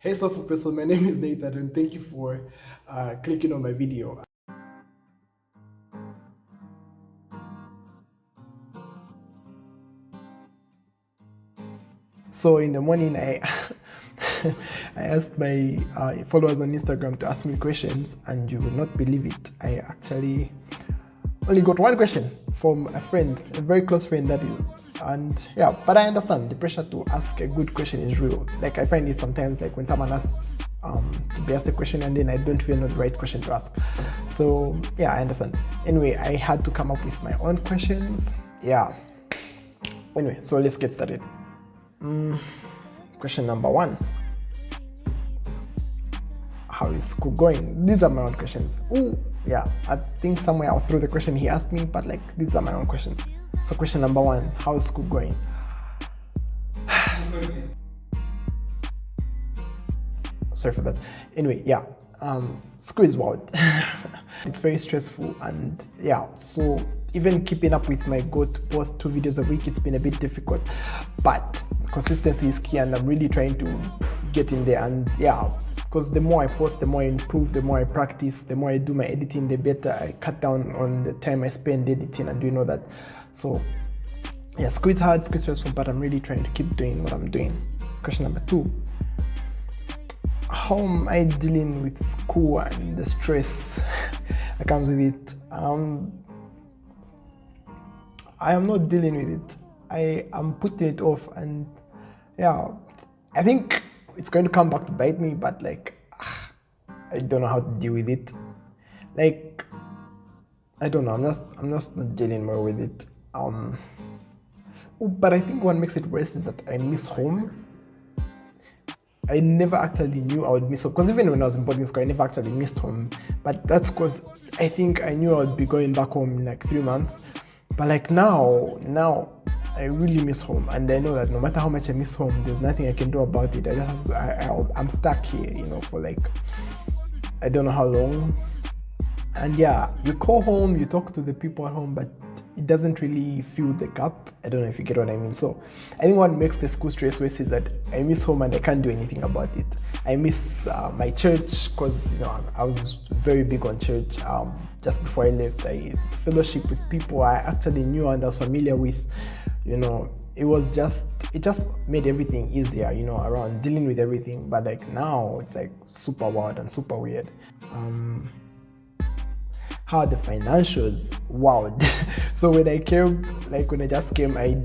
Hey Soulful Person, my name is Nathan and thank you for clicking on my video. So in the morning, I asked my followers on Instagram to ask me questions, and you will not believe it. I actually only got one question from a friend, a very close friend that is. And yeah, but I understand the pressure to ask a good question is real. Like I find it sometimes, like when someone asks to be asked a question and then I don't feel know the right question to ask. So yeah, I understand. Anyway, I had to come up with my own questions. Yeah. Anyway, so let's get started. Question number 1. How is school going? These are my own questions. Oh, yeah. I think somewhere I'll throw the question he asked me, but like these are my own questions. So question number 1, how is school going? Sorry for that. Anyway, yeah. School is wild. It's very stressful, and yeah, so even keeping up with my goal to post 2 videos a week, it's been a bit difficult, but consistency is key, and I'm really trying to get in there. And yeah, because the more I post, the more I improve, the more I practice, the more I do my editing, the better I cut down on the time I spend editing and doing all that. So yeah, school is hard, school is stressful, but I'm really trying to keep doing what I'm doing. Question number 2, how am I dealing with school and the stress that comes with it? I am not dealing with it. I am putting it off, and yeah, I think it's going to come back to bite me, but like I don't know how to deal with it. Like I don't know, I'm just not dealing well with it. But I think what makes it worse is that I miss home. I never actually knew I would miss home, because even when I was in boarding school, I never actually missed home. But that's because I think I knew I would be going back home in like 3 months. But like now I really miss home, and I know that no matter how much I miss home, there's nothing I can do about it. I just have to, I'm stuck here, for like I don't know how long. And yeah, you call home, you talk to the people at home, but it doesn't really fill the gap. I don't know if you get what I mean. So I think what makes the school stress worse is that I miss home and I can't do anything about it. I miss my church, because I was very big on church. Just before I left, I fellowship with people I actually knew and was familiar with. It just made everything easier, around dealing with everything. But like now it's like super wild and super weird. How are the financials? Wow. So when I just came, I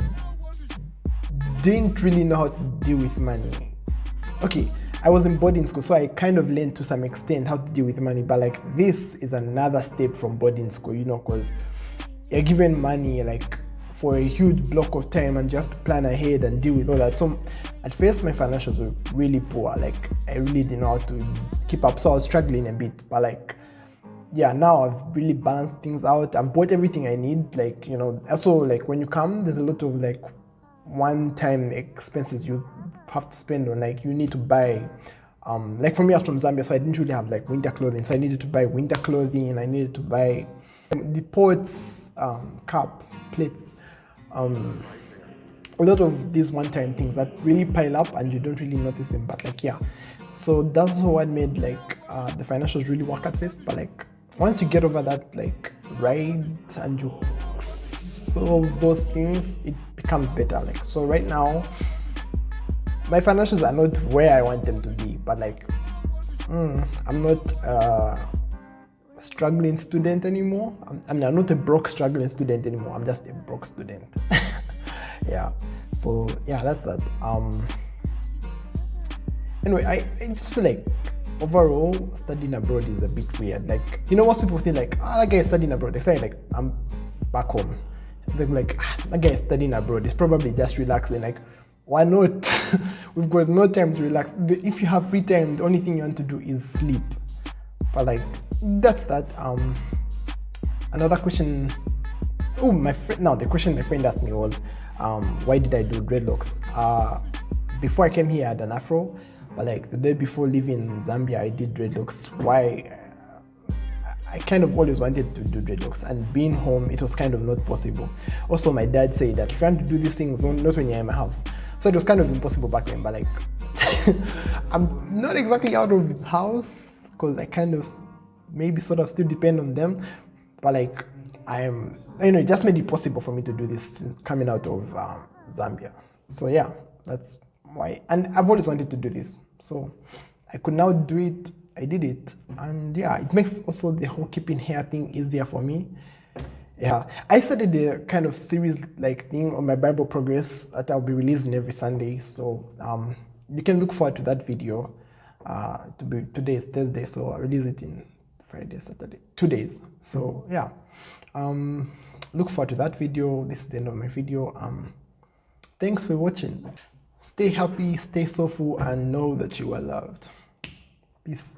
didn't really know how to deal with money. Okay, I was in boarding school, so I kind of learned to some extent how to deal with money, but like this is another step from boarding school, because you're given money like for a huge block of time, and you have to plan ahead and deal with all that. So at first my financials were really poor. Like I really didn't know how to keep up, so I was struggling a bit, but like yeah, now I've really balanced things out. I've bought everything I need. Like, also like when you come, there's a lot of like one-time expenses you have to spend on. Like you need to buy, like for me, I was from Zambia, so I didn't really have like winter clothing. So I needed to buy winter clothing. I needed to buy the pots, cups, plates, a lot of these one-time things that really pile up and you don't really notice them. But like, yeah, so that's what made like the financials really work at first. But like, once you get over that like ride and you solve those things, it becomes better. Like, so right now my financials are not where I want them to be, but like I'm not a struggling student anymore. I'm not a broke struggling student anymore. I'm just a broke student. Yeah, so yeah, that's that. Anyway, I just feel like overall studying abroad is a bit weird. Like, most people think like, that guy is studying abroad. They say like, I'm back home. They're like, that guy is studying abroad. It's probably just relaxing. Like, why not? We've got no time to relax. If you have free time, the only thing you want to do is sleep. But like, that's that. Another question. The question my friend asked me was, why did I do dreadlocks? Before I came here, I had an afro. But like the day before leaving Zambia, I did dreadlocks. Why? I kind of always wanted to do dreadlocks, and being home, it was kind of not possible. Also, my dad said that if you want to do these things, not when you're in my house. So it was kind of impossible back then, but like I'm not exactly out of the house because I kind of maybe sort of still depend on them, but like I'm, it just made it possible for me to do this coming out of Zambia. So yeah, that's why. And I've always wanted to do this, so I could now do it. I did it, and yeah, it makes also the whole keeping hair thing easier for me. Yeah, I started a kind of series like thing on my Bible progress that I'll be releasing every Sunday. So you can look forward to that video. Today is Thursday, so I'll release it in Friday, Saturday, 2 days. So yeah, look forward to that video. This is the end of my video. Thanks for watching. Stay happy, stay soulful, and know that you are loved. Peace.